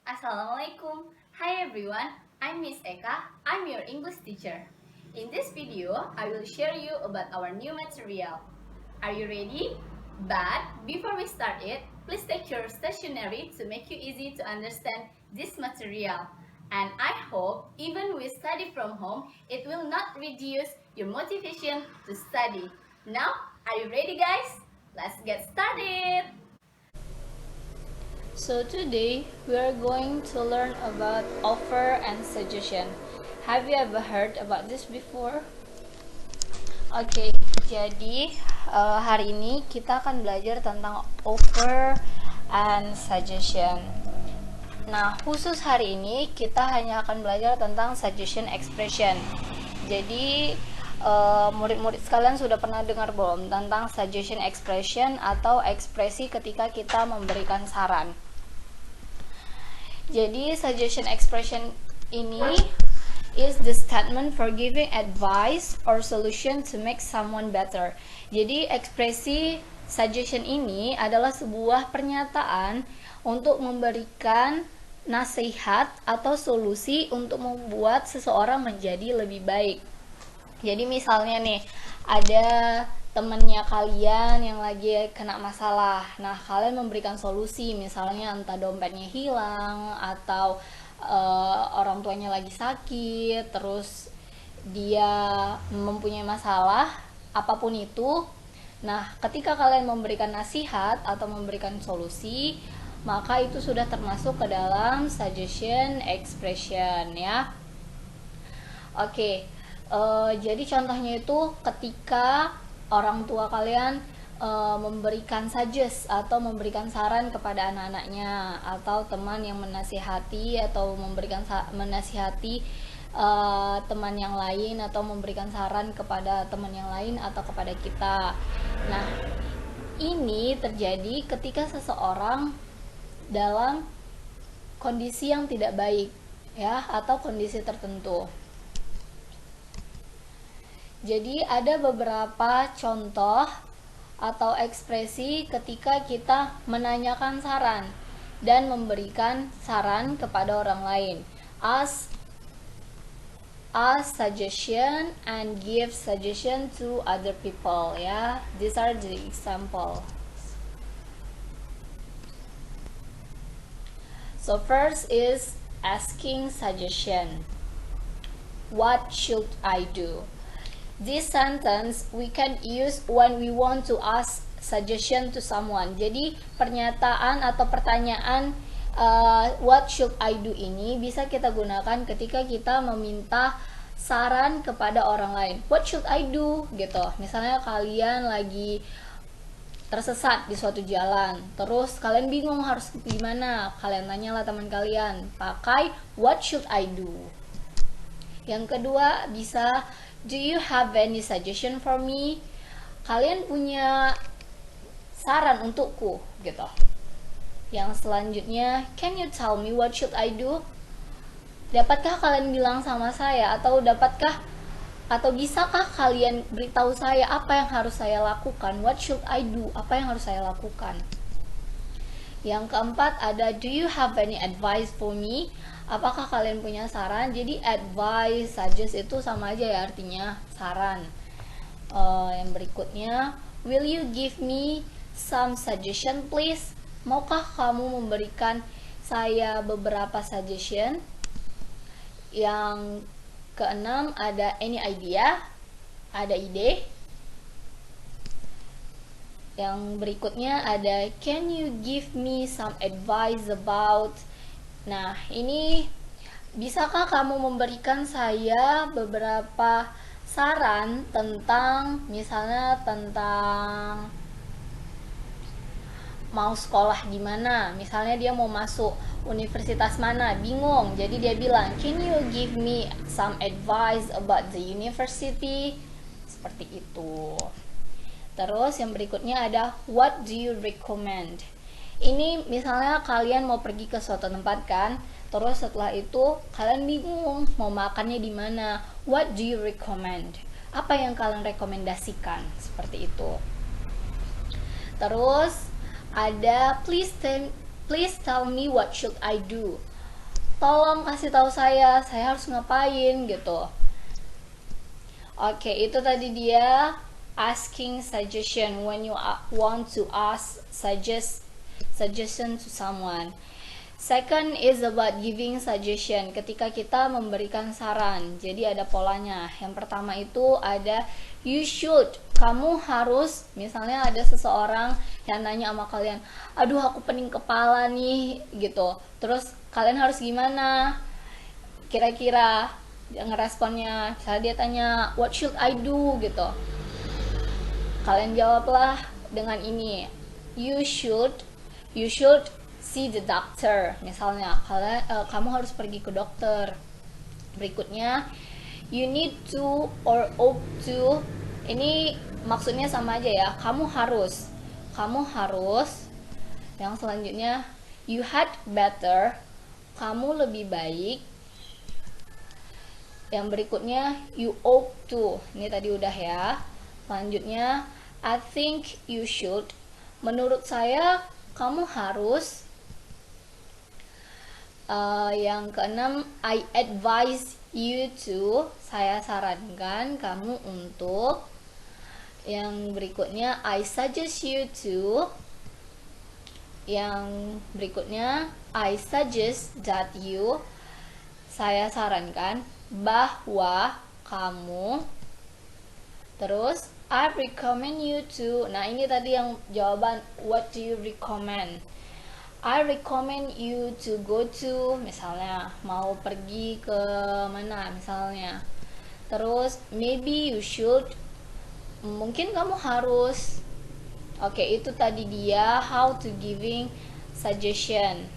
Assalamualaikum. Hi everyone, I'm Miss Eka. I'm your English teacher. In this video, I will share you about our new material. Are you ready? But before we start it, please take your stationery to make you easy to understand this material. And I hope even we study from home, it will not reduce your motivation to study. Now, are you ready guys? Let's get started! So today we are going to learn about offer and suggestion. Have you ever heard about this before? Oke, jadi hari ini kita akan belajar tentang offer and suggestion. Nah, khusus hari ini kita hanya akan belajar tentang suggestion expression. Jadi murid-murid sekalian sudah pernah dengar belum tentang suggestion expression atau ekspresi ketika kita memberikan saran? Jadi suggestion expression ini is the statement for giving advice or solution to make someone better. Jadi ekspresi suggestion ini adalah sebuah pernyataan untuk memberikan nasihat atau solusi untuk membuat seseorang menjadi lebih baik. Jadi misalnya nih, ada temennya kalian yang lagi kena masalah. Nah, kalian memberikan solusi, misalnya entah dompetnya hilang atau orang tuanya lagi sakit, terus dia mempunyai masalah apapun itu. Nah, ketika kalian memberikan nasihat atau memberikan solusi, maka itu sudah termasuk ke dalam suggestion expression ya. Oke, jadi contohnya itu ketika orang tua kalian memberikan suggest atau memberikan saran kepada anak-anaknya, atau teman yang menasihati atau menasihati teman yang lain, atau memberikan saran kepada teman yang lain atau kepada kita. Nah, ini terjadi ketika seseorang dalam kondisi yang tidak baik ya, atau kondisi tertentu. Jadi ada beberapa contoh atau ekspresi ketika kita menanyakan saran dan memberikan saran kepada orang lain. Ask suggestion and give suggestion to other people ya. These are the example. So first is asking suggestion. What should I do? This sentence we can use when we want to ask suggestion to someone. Jadi pernyataan atau pertanyaan what should I do ini bisa kita gunakan ketika kita meminta saran kepada orang lain. What should I do? Gitu. Misalnya kalian lagi tersesat di suatu jalan, terus kalian bingung harus gimana, kalian tanyalah teman kalian, pakai what should I do. Yang kedua bisa, do you have any suggestion for me? Kalian punya saran untukku gitu. Yang selanjutnya, can you tell me what should I do? Dapatkah kalian bilang sama saya, atau bisakah kalian beritahu saya apa yang harus saya lakukan? What should I do? Apa yang harus saya lakukan? Yang keempat ada, do you have any advice for me? Apakah kalian punya saran? Jadi advice, suggest itu sama aja ya, artinya saran. Yang berikutnya, will you give me some suggestion please? Maukah kamu memberikan saya beberapa suggestion? Yang keenam ada any idea? Ada ide? Yang berikutnya ada, can you give me some advice about? Nah, ini bisakah kamu memberikan saya beberapa saran tentang, misalnya tentang mau sekolah di mana? Misalnya dia mau masuk universitas mana, bingung. Jadi dia bilang, can you give me some advice about the university? Seperti itu. Terus yang berikutnya ada, what do you recommend? Ini misalnya kalian mau pergi ke suatu tempat kan, terus setelah itu kalian bingung mau makannya di mana. What do you recommend? Apa yang kalian rekomendasikan? Seperti itu. Terus ada please tell me what should I do. tolong kasih tahu saya harus ngapain gitu. Oke, itu tadi dia asking suggestion when you want to ask suggestion to someone. Second is about giving suggestion, ketika kita memberikan saran. Jadi ada polanya. Yang pertama itu ada you should, kamu harus. Misalnya ada seseorang yang nanya sama kalian, aduh aku pening kepala nih gitu, terus kalian harus gimana kira-kira ngeresponnya. Misalnya dia tanya what should I do gitu, kalian jawablah dengan ini, you should see the doctor. Misalnya kamu harus pergi ke dokter. Berikutnya you need to or ought to, ini maksudnya sama aja ya, kamu harus. Yang selanjutnya you had better, kamu lebih baik. Yang berikutnya you ought to, ini tadi udah ya. Selanjutnya I think you should, menurut saya kamu harus. Yang keenam I advise you to, saya sarankan kamu untuk. Yang berikutnya I suggest you to. Yang berikutnya I suggest that you, saya sarankan bahwa kamu. Terus I recommend you to, nah ini tadi yang jawaban what do you recommend. I recommend you to go to, misalnya mau pergi ke mana misalnya. Terus maybe you should, mungkin kamu harus. Oke, itu tadi dia how to giving suggestion.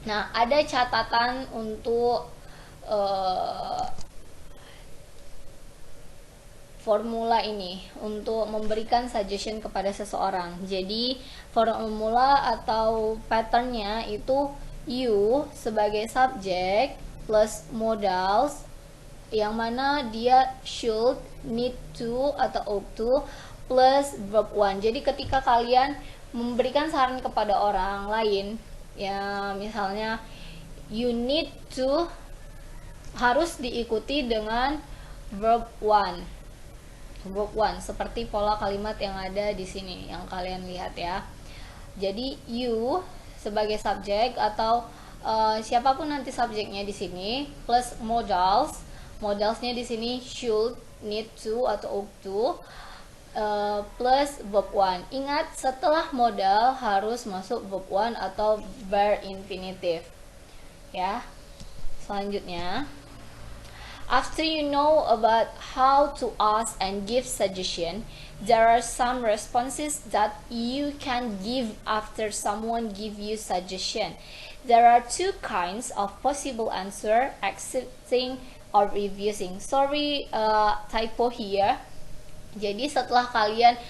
Nah, ada catatan untuk formula ini untuk memberikan suggestion kepada seseorang. Jadi formula atau patternnya itu you sebagai subjek plus modals, yang mana dia should, need to atau ought to plus verb one. Jadi ketika kalian memberikan saran kepada orang lain, ya misalnya you need to harus diikuti dengan verb one. Verb one seperti pola kalimat yang ada di sini yang kalian lihat ya. Jadi you sebagai subjek atau siapapun nanti subjeknya di sini plus modalsnya di sini should, need to atau ought to plus verb one. Ingat, setelah modal harus masuk verb one atau verb infinitive ya. Selanjutnya, after you know about how to ask and give suggestion, there are some responses that you can give after someone give you suggestion. There are two kinds of possible answer, accepting or refusing. Sorry, typo here. Jadi setelah kalian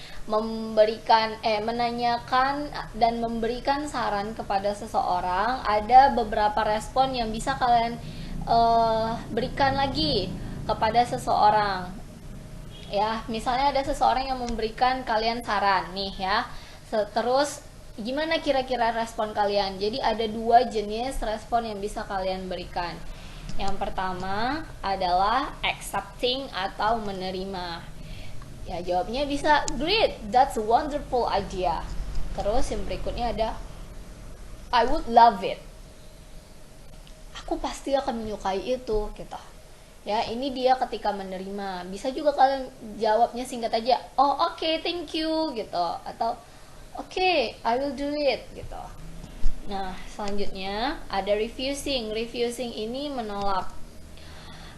menanyakan dan memberikan saran kepada seseorang, ada beberapa respon yang bisa kalian berikan lagi kepada seseorang ya. Misalnya ada seseorang yang memberikan kalian saran nih ya, terus gimana kira-kira respon kalian. Jadi ada dua jenis respon yang bisa kalian berikan. Yang pertama adalah accepting atau menerima ya, jawabnya bisa great, that's a wonderful idea. Terus yang berikutnya ada I would love it, aku pasti akan menyukai itu gitu ya. Ini dia ketika menerima. Bisa juga kalian jawabnya singkat aja, oh okay, thank you gitu, atau okay, I will do it gitu. Nah, selanjutnya ada refusing. Refusing ini menolak.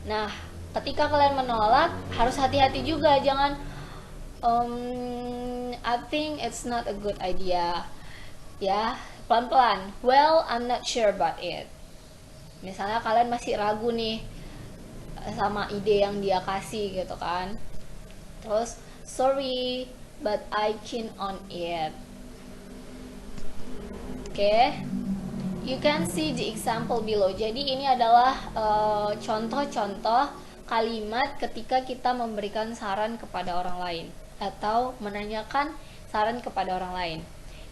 Nah, ketika kalian menolak harus hati-hati juga, jangan I think it's not a good idea ya, pelan-pelan, well I'm not sure about it. Misalnya kalian masih ragu nih sama ide yang dia kasih gitu kan. Terus sorry but I keen on it. Oke, you can see the example below. Jadi ini adalah contoh-contoh kalimat ketika kita memberikan saran kepada orang lain atau menanyakan saran kepada orang lain.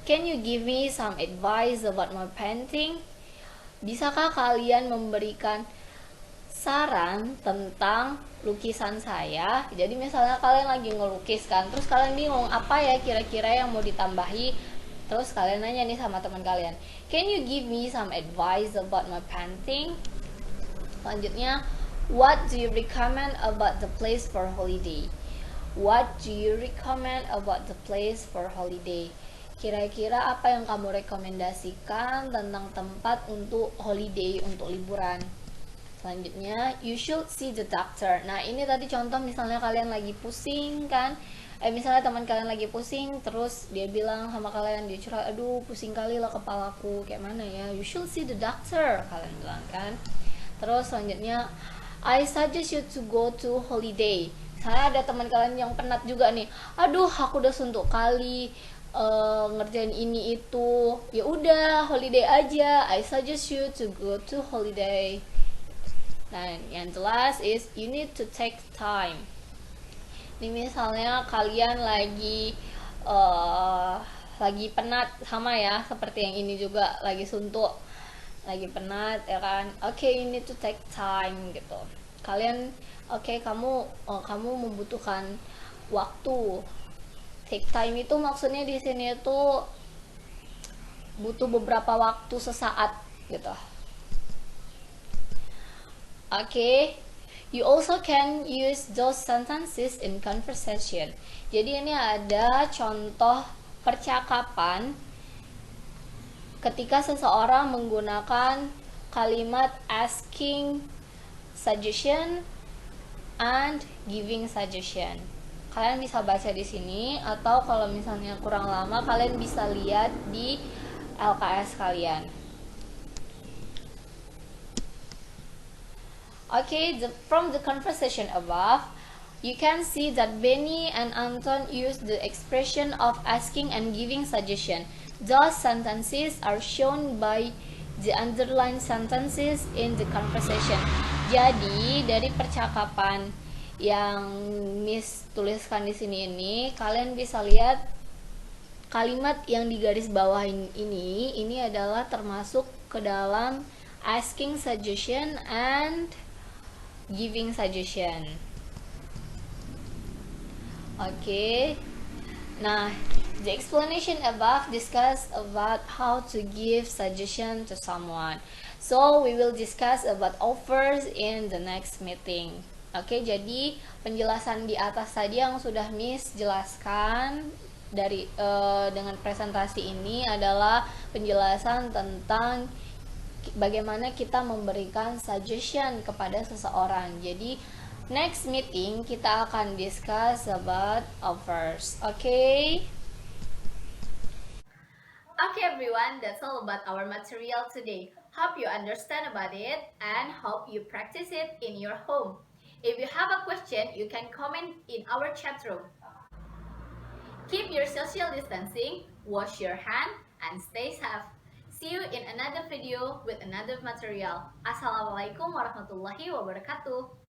Can you give me some advice about my painting? Bisakah kalian memberikan saran tentang lukisan saya? Jadi misalnya kalian lagi ngelukis kan, terus kalian bingung apa ya kira-kira yang mau ditambahi, terus kalian nanya nih sama teman kalian, can you give me some advice about my painting? Selanjutnya, what do you recommend about the place for holiday? What do you recommend about the place for holiday? Kira-kira apa yang kamu rekomendasikan tentang tempat untuk holiday, untuk liburan? Selanjutnya, you should see the doctor. Nah, ini tadi contoh misalnya kalian lagi pusing kan. Misalnya teman kalian lagi pusing, terus dia bilang sama kalian, dia curhat, aduh pusing kali lah kepalaku, kayak mana ya? You should see the doctor, kalian bilang kan. Terus selanjutnya, I suggest you to go to holiday. Saya ada teman kalian yang penat juga nih. Aduh, aku udah suntuk kali ngerjain ini itu. Ya udah, holiday aja. I suggest you to go to holiday. Nah, yang jelas is you need to take time. Ini misalnya kalian lagi penat, sama ya seperti yang ini juga, lagi suntuk, lagi penat ya kan. Oke, you need to take time gitu. Kalian kamu membutuhkan waktu. Take time itu maksudnya di sini itu butuh beberapa waktu, sesaat gitu. Okay, you also can use those sentences in conversation. Jadi ini ada contoh percakapan ketika seseorang menggunakan kalimat asking suggestion and giving suggestion. Kalian bisa baca di sini, atau kalau misalnya kurang lama kalian bisa lihat di LKS kalian. Okay, from the conversation above, you can see that Benny and Anton use the expression of asking and giving suggestion. Those sentences are shown by the underlined sentences in the conversation. Jadi, dari percakapan yang Miss tuliskan di sini ini, kalian bisa lihat kalimat yang di garis bawah ini adalah termasuk ke dalam asking suggestion and giving suggestion. Okay. Nah, the explanation above discuss about how to give suggestion to someone. So we will discuss about offers in the next meeting. Okay, jadi penjelasan di atas tadi yang sudah Miss jelaskan dari dengan presentasi ini adalah penjelasan tentang bagaimana kita memberikan suggestion kepada seseorang. Jadi next meeting kita akan discuss about offers. Okay? Okay everyone, that's all about our material today. Hope you understand about it and hope you practice it in your home. If you have a question, you can comment in our chat room. Keep your social distancing, wash your hand, and stay safe. See you in another video with another material. Assalamualaikum warahmatullahi wabarakatuh.